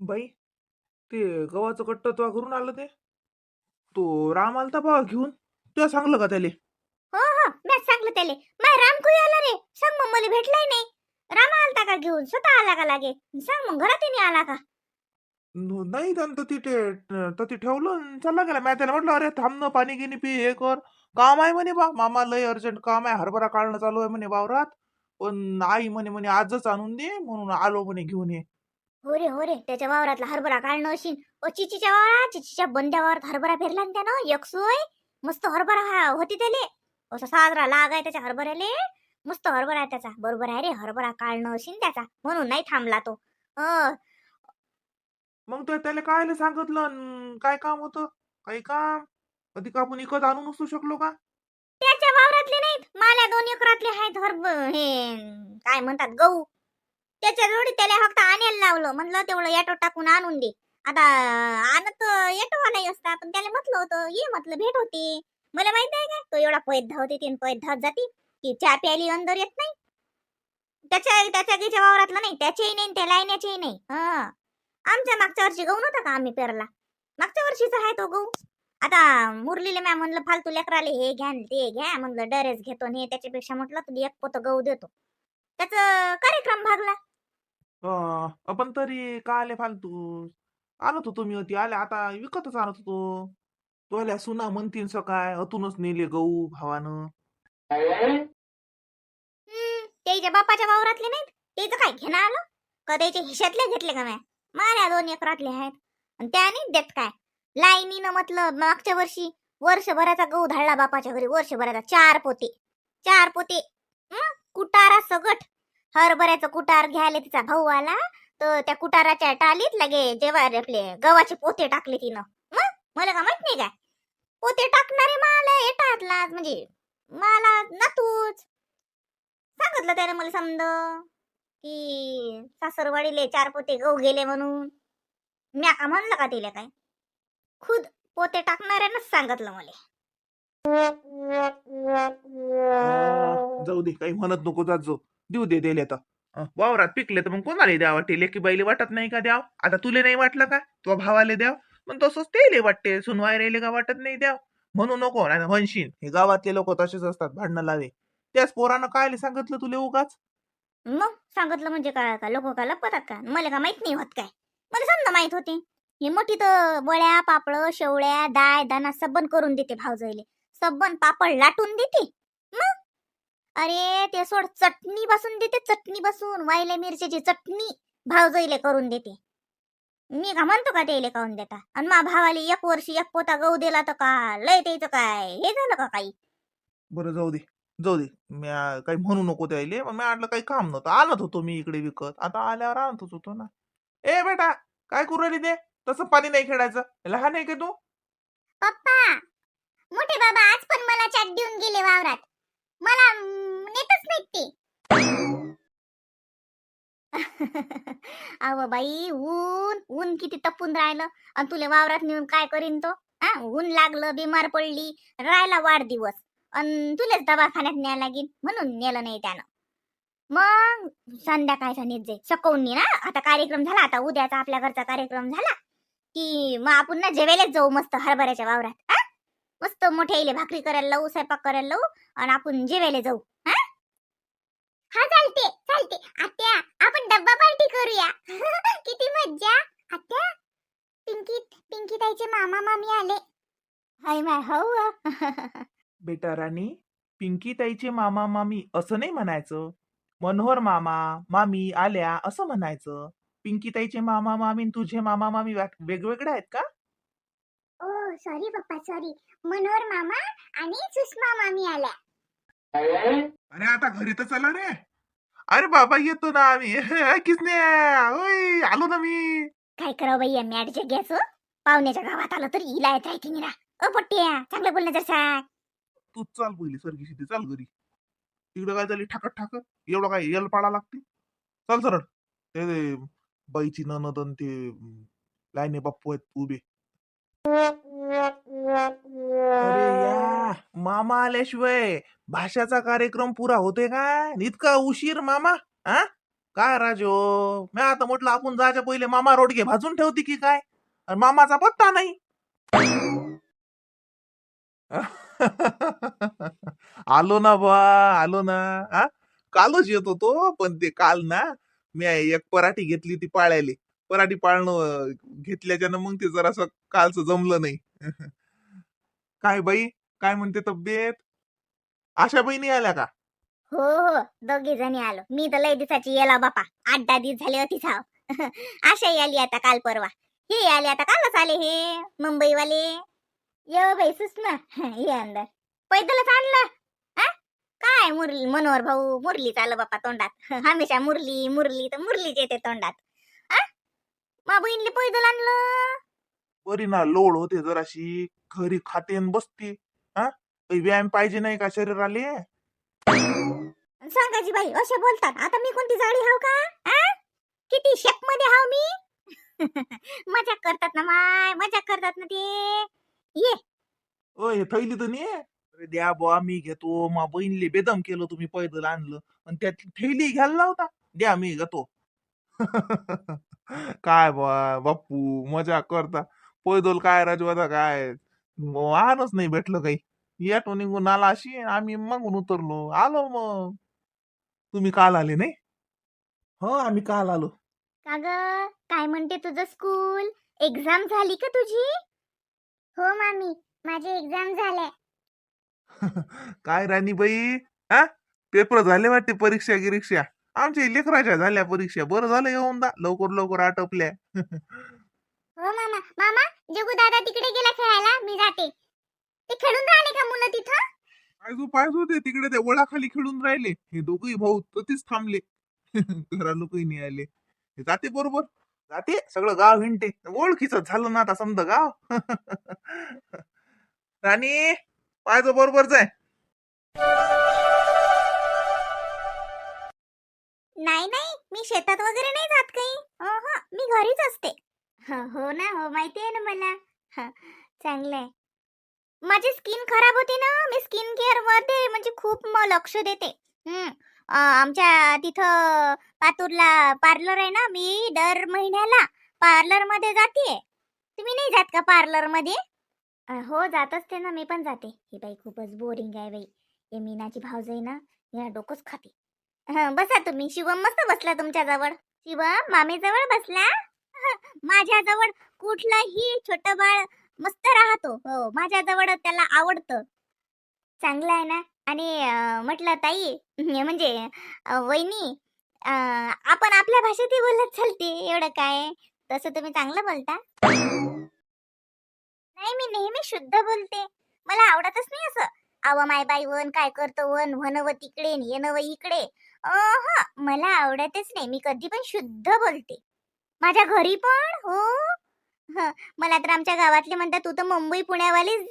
बाई, ते गव्हाचं कट्ट तो करून आलं ते. तो राम आलता बा घेऊन. तुला सांगलं का त्याले? हो हो मॅच सांगलं त्याले. माय राम कुई आला रे? सांग मग, मला भेटलाय नाही. राम आलता का घेऊन? स्वतः आला का लागे? सांग मग, घरात नाही आला का? नाही त्यानं तर ती ठेवलं आणि चालला गेला. मी त्याला म्हटलं, अरे थांब ना, पाणी गिनी पी, हे कर. काम आहे म्हणे बा, मामा लय अर्जंट काम आहे, हरभरा काढणं चालू आहे म्हणे वावरात. पण आई म्हणे म्हणे आजच आणून दे, म्हणून आलो म्हणे घेऊन ये. हो रे, त्याच्या वावरातला हरभरा काढणं अशीन. चिचीच्या वावरात, चिचीच्या बंद्या वावरात हरभरा पेरला ना त्यानं. एक सोय मस्त हरभरा होती त्याले. असा साजरा लाग आहे त्याच्या हरभऱ्याले. मस्त हरभरा आहे त्याचा. बरोबर आहे रे, हरभरा काढणं अशीन त्याचा, म्हणून नाही थांबला तो. मग तो त्याला काय सांगितलं काय काम होतं? काही काम कधी का आपण इकत आणू नसू शकलो का? त्याच्या वावरातले नाहीत, माल्या 2 एकरातले आहेत हे काय म्हणतात, गहू. त्याच्या जोडी त्याला फक्त आणायला लावलं. म्हणलं तेवढं ऑटो टाकून आणून दे. आता आणत ऑटोवालाही असता, पण त्याला म्हटलं होतं ये, म्हटलं भेट होती. मला माहित आहे का, तो एवढा पैद धावते, तीन पैद धावत जाती की चहा प्यायली अंदर येत नाही. त्याच्या गेच्या वावरातलं नाही, त्याच्याही नाही, त्या लाईण्याच्याही नाही. आमच्या मागच्या वर्षी गहू नव्हता का आम्ही पेरला, मागच्या वर्षीचा आहे तो गहू. आता मुरलीला मॅ म्हणलं फालतू लेकराले हे घ्या न ते घ्या, म्हणलं डरेस घेतो आणि त्याच्यापेक्षा म्हटलं तुला एक पोत गहू देतो. त्याचा कार्यक्रम भागला. आपण तरी काय आले फालतू आणत होतो मी, होती आले आता विकतच आणत होतो. तो आल्या सुना म्हणतीन सकाळ अतूनच नेले गहू भावानं. त्याच्या बापाच्या वावरातले नाहीत, त्याचं काय घेणं आलं का? त्याच्या हिशातले घेतले का? माझ्या 2 एकरातले आहेत आणि त्या नाही देत काय. लाईनीनं म्हटलं मागच्या वर्षी वर्षभराचा गहू धाडला बापाच्या घरी. वर्षभराचा 4 पोते कुटारा सगट. हरभऱ्याचं कुटार घ्यायला तिचा भाऊ आला, तर त्या कुटाराच्या टालीत लगे जेव्हा आपले गव्हाचे पोते टाकले तिनं. मला का माहित नाही काय, पोते टाकणारे मला येतात म्हणजे मला नातूच सांगितलं त्याने मला समज की सासरवाडीले 4 पोते गहू गेले म्हणून. म्या का म्हणलं का तिला काय? खुद पोते टाकणाऱ्यानंच सांगितलं मला. जाऊ दे, काही म्हणत नको, जात जो देऊ दे दिले तर. वावरात पिकले तर मग कोणाला द्यावा? टेले की बाईले वाटत नाही का द्याव? आता तुले नाही वाटलं का तो भावाले द्याव? पण तसंच तेले वाटते, सुनवाय राहिले का वाटत नाही द्याव. म्हणू नको नाही म्हणशीन, हे गावातले लोक तसेच असतात, भांडणं लावे. त्याच पोरानं काय सांगितलं तुले उगाच? मग सांगितलं म्हणजे काय, का लोक का लपतात का? मला का माहित नाही होत काय? मला समजा माहित होते. हे मोठी तर बळ्या पापड शेवळ्या दाय दाना सबन करून देते भावजईले. सबन पापड लाटून देते. मग अरे ते सोड, चटणी बसून देते, चटणी बसून वायल्या मिरच्याची चटणी भावजईले करून देते. मी का म्हणतो का त्याले काऊन देता? आणि मा भावाले 1 वर्षी 1 पोता गहू दिला तर का लय त्याचं काय हे झालं का काही? बरं जाऊ दे, जाऊ दे. मी काही म्हणू नको त्याले. मग मी आणलं, काही काम नव्हतं, आणत होतो मी इकडे विकत. आता आल्यावर आणतच होतो ना. ए बेटा, काय करू राहिली ते? तसं पाणी नाही खेळायचं, लहान आहे का तू? पप्पा, मोठे बाबा आज पण मला चाट देऊन गेले वावरात. मला नेतच नाहीत ते. अव बाई, ऊन ऊन किती तपून राहिलं, आणि तुला वावरात नेऊन काय करीन तो? ऊन लागलं, बिमार पडली, राहिला वाढदिवस, आणि तुलेच दवाखान्यात न्याय लागेल म्हणून नेलं नाही त्यानं. मग संध्याकाळचा नेत जाईल, सकवून ना. आता कार्यक्रम झाला, आता उद्याचा आपल्या घरचा कार्यक्रम झाला की मग आपण ना जेवायलाच जाऊ मस्त हरभऱ्याच्या वावरात. मस्त मोठ्या इले भाकरी करायला लावू, स्वयंपाक करायला लावू, आणि आपण जेवायला जाऊ. हा चालते चालते आत्या, आपण डब्बा पार्टी करूया. किती मज्जा. आत्या, पिंकी पिंकी ताईचे मामा मामी आले. हाय माय हो. बेटा राणी, पिंकी ताईचे मामा मामी असं नाही म्हणायचं. मनोहर मामा मामी आल्या असं म्हणायचं. पिंकी ताईचे मामा मामी आणि तुझे मामा मामी वेगवेगळे आहेत का? ओ सॉरी पप्पा, सॉरी. मनोहर मामा आणि सुषमा मामी आल्या. अरे आता घरी तर चला रे. अरे बाबा, येतो ना आम्ही. किसने ओय, आलो ना मी. काय करावं बाई या मॅडच्या घ्यायचं? पाहुण्याच्या गावात आलं तर इला येत आहे की निरा. पट्ट्या, चांगलं बोलणं जर. तू चाल पहिली सरकी शिती, चाल घरी. तिकडे काय झाली ठाकत ठाकत, एवढं काय यल पाडा लागते? चल सरळ. ते बाईची ननद आणि ते लाईने बाप्पू आहेत उभे. अरे या मामा आल्याशिवाय भाषाचा कार्यक्रम पुरा होते का? इतका उशीर मामा? हा, काय राजो, मी आता म्हटलं आपण जायच्या पहिले मामा रोडगे भाजून ठेवती की काय, आणि मामाचा पत्ता नाही. आलो ना बा, आलो ना. हा, कालच येत होतो, पण ते काल ना मी एक पराठी घेतली ती पाळायली. पराठी पाळणं घेतल्याच्यानं मग ते जरासं कालचं जमलं नाही. काय बाई, काय म्हणते तब्येत? आशा बहिणी आल्या का? हो हो, दोघी जणी आलो. मी तर लय दिवसाची येला बापा, 8-10 दिवस झाले होती साव. आशाही आली आता काल परवा. हे आले आता कालच आले हे मुंबईवाले. ये बाई सुषमा, ये अंदर. पैदलच आणलं. आ? काय मुरली मनोहर भाऊ, मुरली चाल बापा तोंडात. हमेशा मुरली मुरली तर मुरलीच येते तोंडात. आ? मा बहिणीले पैदल आणलं. बरी ना, लोड होते जराशी, घरी खाते आणि बसते. हा, काही व्यायाम पाहिजे नाही का शरीराले? सांगायची बाई असे बोलतात. आता मी कोणती जाडी हाव का? आ? किती शेप मध्ये हाव मी? मजाक करतात ना माय, मजाक करतात ना ते. ये. ओ, हे थैली तर नाही. अरे द्या बुवा, मी घेतो. मा बहिणीले बेदम केलं, तुम्ही पैदल आणलं आणि त्यात थैली घ्यायला लावता. द्या, मी घेतो. काय बाप्पू, मजा करता. पैदल काय राजवादा काय, वाहनच नाही भेटलं काही. याटो निघून आला अशी, आम्ही मागून उतरलो आलो. मग तुम्ही काल आले नाही? हो, आम्ही काल आलो. का ग, काय म्हणते तुझं स्कूल? एक्झाम झाली का तुझी? हो मामी, माझी एक्झाम झाल्या. काय राणीबाई, हा, पेपर झाले वाटते, परीक्षा गिरीक्षा. आमच्या लेकराच्या झाल्या परीक्षा. बरं झालं येऊन दा, लवकर लवकर आटपल्या. हो मामा. मामा, जगू दादा तिकडे गेला खेळायला, मी जाते. ते खेळून राहिले का मुलं तिथं? पाहिजे ते तिकडे त्या वळाखाली खेळून राहिले. हे दोघही भाऊ ततीच थांबले. घरा लोकही नाही आले. हे जाते बरोबर, जाते सगळं गाव हिंडते. ओळखीच झालं ना आता समजा गाव. राणी, पाहिजे बरोबर जाय. नाही नाही, मी शेतात वगैरे नाही जात काही. अहं, मी घरीच असते. हो ना, हो माहिती आहे ना मला. चांगलंय. माझी स्किन खराब होती ना, मी स्किन केअर मध्ये म्हणजे खूप लक्ष देते. हम्म. आमच्या तिथं पातूरला पार्लर आहे ना, मी दर महिन्याला पार्लर मध्ये जाते. तुम्ही नाही जात का पार्लर मध्ये? हो जात असते ना, मी पण जाते. ही बाई खूपच बोरिंग आहे बाई. हे मीनाची भावजाई ना, या डोकंच खाते. बसा तुम्ही. शिवम मस्त बसला तुमच्या जवळ. शिवम मामी जवळ बसला. माझ्या जवळ कुठलाही छोट बाळ मस्त राहतो. हो, माझ्या जवळ त्याला आवडतं. चांगलं आहे ना. आणि म्हटलं ताई, म्हणजे वहिनी, आपण आपल्या भाषेतही बोलत चालते, एवढं काय. तसं तुम्ही चांगलं बोलता. नाही, मी नेहमी शुद्ध बोलते. मला आवडतच नाही असं आव माय बाई वन काय करतो वन व्हनव तिकडे न येणव इकडे. मला आवडतच नाही. मी कधी पण शुद्ध बोलते. माझ्या घरी पण हो. मला तर आमच्या गावातले म्हणतात तू तर मुंबई पुण्यावालीच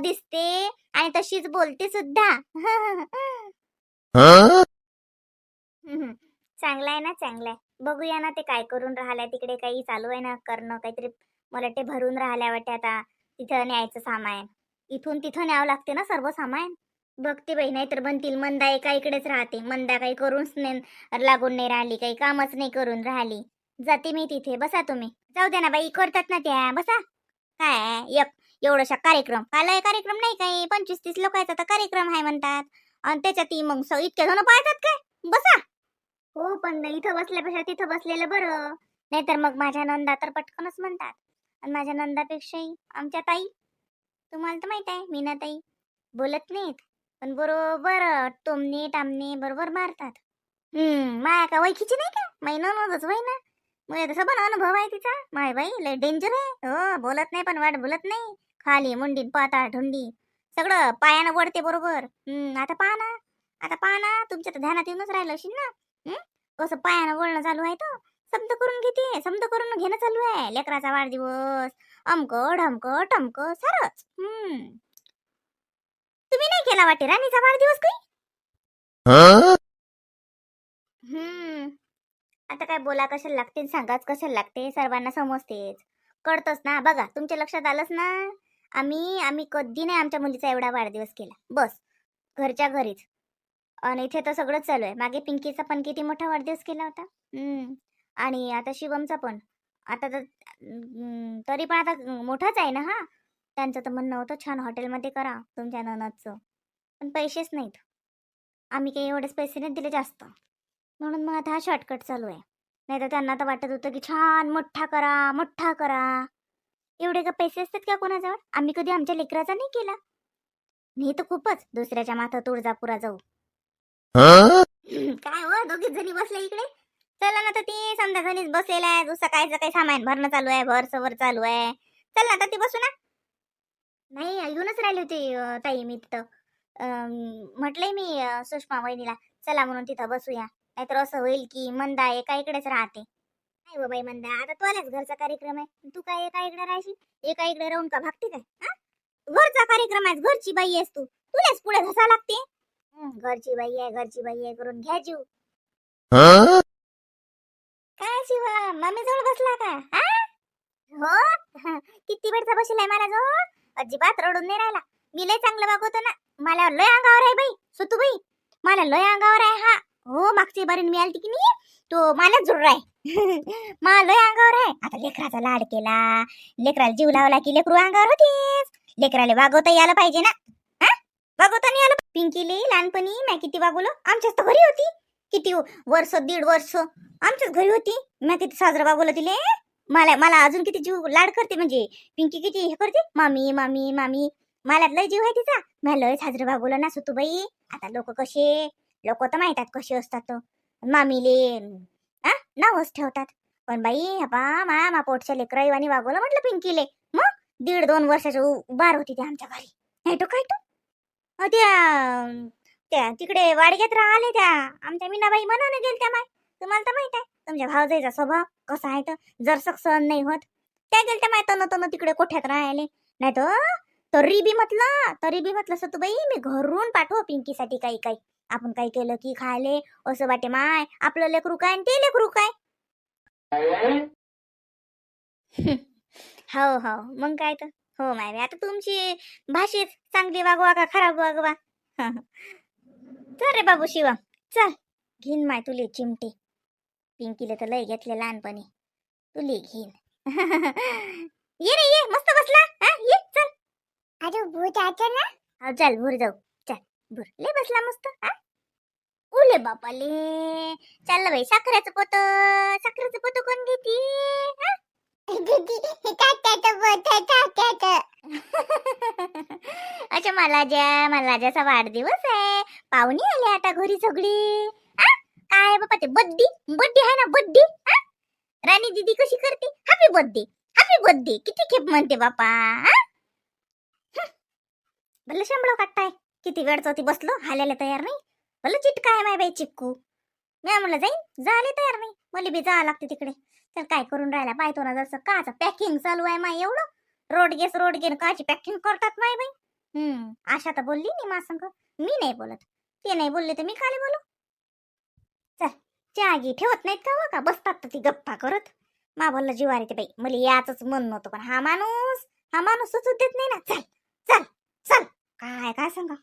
दिसते आणि तशीच बोलते सुद्धा. चांगलं आहे ना, चांगलं आहे. बघूया ना ते काय करून राहिलाय तिकडे. काही चालू आहे ना करणं काहीतरी. मला ते भरून राहिल्या वाटते आता. तिथं न्यायचं सामान, इथून तिथं न्यावं लागते ना सर्व सामान. बघते बाई, नाही तर बनतील. मंदा एका इकडेच राहते. मंदा काही करूनच नाही, लागून नाही राहिली, काही कामच नाही करून राहिली. जाते मी तिथे. बसा तुम्ही. जाऊ दे ना बाई, करतात ना त्या. बसा. काय एक एवढाशा कार्यक्रम आलाय, कार्यक्रम नाही काही. 25-30 लोकांचा तर कार्यक्रम आहे म्हणतात. आणि त्याच्यात मग इतके जण पाहतात काय. बसा. हो, पण इथं बसल्यापेक्षा तिथं बसलेलं बरं. नाहीतर मग माझ्या नंदा तर पटकनच म्हणतात. आणि माझ्या नंदापेक्षाही आमच्या ताई, तुम्हाला तर माहित आहे मीना ताई, बोलत नाहीत पण बरोबर टोमणे टामणे बरोबर मारतात. माया का वैखीची नाही का, माई ननदच वय ना. मग तसा पण अनुभव आहे तिचा. माय बाई लय डेंजर आहे. हो, बोलत नाही पण वाट बोलत नाही. खाली मुंडी पाता ढुंडी सगळं पायानं वडते बरोबर. आता पहा ना, आता पहा ना, तुमच्या तर ध्यानात येऊनच राहिलं असेल ना. कसं पायानं वळणं चालू आहे तो. शब्द करून घेते, शब्द करून घेणं चालू आहे. लेकराचा वाढदिवस अमक ढमक टमक सारच. तुम्ही नाही केला वाटे राणीचा वाढदिवस काही? आता काय बोला कशाला लागते, सांगाच कशाला लागते, सर्वांना समजतेच. कळतच ना. बघा तुमच्या लक्षात आलंच ना. आम्ही कधी नाही आमच्या मुलीचा एवढा वाढदिवस केला. बस घरच्या घरीच. आणि इथे तर सगळंच चालू आहे. मागे पिंकीचा पण किती मोठा वाढदिवस केला होता. आणि आता शिवमचा पण. आता तर तरी पण आता मोठाच आहे ना हा. त्यांचं तर म्हणणं होतं छान हॉटेलमध्ये करा तुमच्या नणदचं. पण पैसेच नाहीत. आम्ही काही एवढेच पैसे नाही दिले जास्त. म्हणून मग आता हा शॉर्टकट चालू आहे. नाही तर त्यांना तर वाटत होतं की छान मोठा करा, मोठा करा. एवढे का पैसे असतात का कोणाजवळ? आम्ही कधी आमच्या लेकराचा नाही केला. मी तर खूपच दुसऱ्याच्या माथं तुळजापुरा जाऊ. काय हो दोघीच जणी बसल्या इकडे. चला ना तर ती समजा जणीच बसलेला आहे. दुसरं कायचं काही सामान भरणं चालू आहे, भर सवर चालू आहे. चल ना तर ती बसू ना. नाही येऊनच राहिली होती ताई मी तिथं. म्हटलंय मी सुषमा वहिनीला चला म्हणून तिथं बसूया. नाहीतर असं होईल की मंदा एका इकडेच राहते. नाही हो बाई मंदा, आता तुलाच घरचा कार्यक्रम आहे. तू काय एका इकडे राहशील? एका इकडे राहून का भागते काय? हा? घरचा कार्यक्रम आहे, घरची बाई आहेस तू. तुलाच पुढे घसा लागते. घरची बाई आहे, घरची बाई आहे करून घ्या जीव. काय शिवा मम्मी जवळ बसला का? हा? हो. किती वेळचा बसलाय मला जवळ. अजिबात रडून नाही राहिला. मी लय चांगलं वागवतो ना. मला लय अंगावर आहे बाई सुतूबाई. मला लय अंगावर आहे हा. हो मागची बारीन मी आलती की नाही तो मला जुळ आहे. मला लय अंगावर आहे. आता लेकराचा लाड केला, लेकराला जीव लावला की लेकरू अंगावर होतीच. लेकराला वागवता यायला पाहिजे ना. हा? वागवता नाही आलं. पिंकीले लहानपणी मी किती वागवलं. आमच्याच तर घरी होती. किती वर्ष, 1.5 वर्ष आमच्याच घरी होती. मी किती साजरं वागवलं तिले. मला मला अजून किती जीव लाड करते. म्हणजे पिंकी किती हे करते, मामी मामी मामी. मला लय जीव आहे तिचा. मला लय साजरं वागवलं ना सुतूबाई. आता लोक तर माहितात कसे असतात तो. मामीले नावच ठेवतात. पण बाई बा मा पोटच्या लेकराईवानी वागवलं म्हटलं पिंकीले. मग 1.5-2 वर्षाच्या बार होती ती आमच्या घरी. नाही तो काय तो त्या त्या तिकडे वाडग्यात राहिले त्या आमच्या मीनाबाई म्हणून गेल त्या माय. तुम्हाला तर माहित आहे तुमच्या भावजाईचा स्वभाव कसा आहे तर जरसक सहन नाही होत. त्या गेलत्या माय तन तिकडे कोठ्यात राहिले. नाही तर तरी बी म्हटलं असं तू बाई मी घरून पाठव पिंकीसाठी काही काही. आपण काही केलं की खायले असं वाटे माय आपलं लेकरू काय आणि ते लेकरू काय. हो हो मग काय तर. हो माय आता तुमची भाषेत चांगली वागवा का खराब वागवा. चल रे बाबू शिवा चल. घेईन माय तुले चिमटे. पिंकीले तर लय घेतले लहानपणी. तुले घेईन. ये रे ये मस्त बसला. हा ये चल. अरे भूत आता ना. हा चल भूर जाऊ. चल भूर ले बसला मस्त. हा उले बापाले. चाललं बाई साखरेचं पोत कोण घेती. अच्छा मला ज्याचा वाढदिवस आहे. पाहुणे आले आता घरी सगळी. काय बाबा ते बड्डी बड्डी आहे ना बड्डी. राणी दीदी कशी करते हॅपी बर्थडे हॅपी बर्थडे किती खेप म्हणते बापा. भले शंभळ काटताय. किती वेळच होती बसलो हालायला तयार नाही. भले चिटका आहे माय बाई चिक्कू. मी म्हणलं जाईन झाले तयार नाही. मला बी जावं लागते तिकडे. तर काय करून राहिला पाहतो ना जसं काच पॅकिंग चालू आहे माय एवढं. रोड गेन काची पॅकिंग करतात माय बाई. आशा तर बोलली नाही मा संग. मी नाही बोलत. ते नाही बोलले तर मी खाली बोलू. चल चहा घे ठेवत नाहीत का हो का बसतात तर ती गप्पा करत. मा बोलला जीवार येते बाई मला याच मन नव्हतं. पण हा माणूस सुचू देत नाही ना. चल चल चल काय काय सांगा.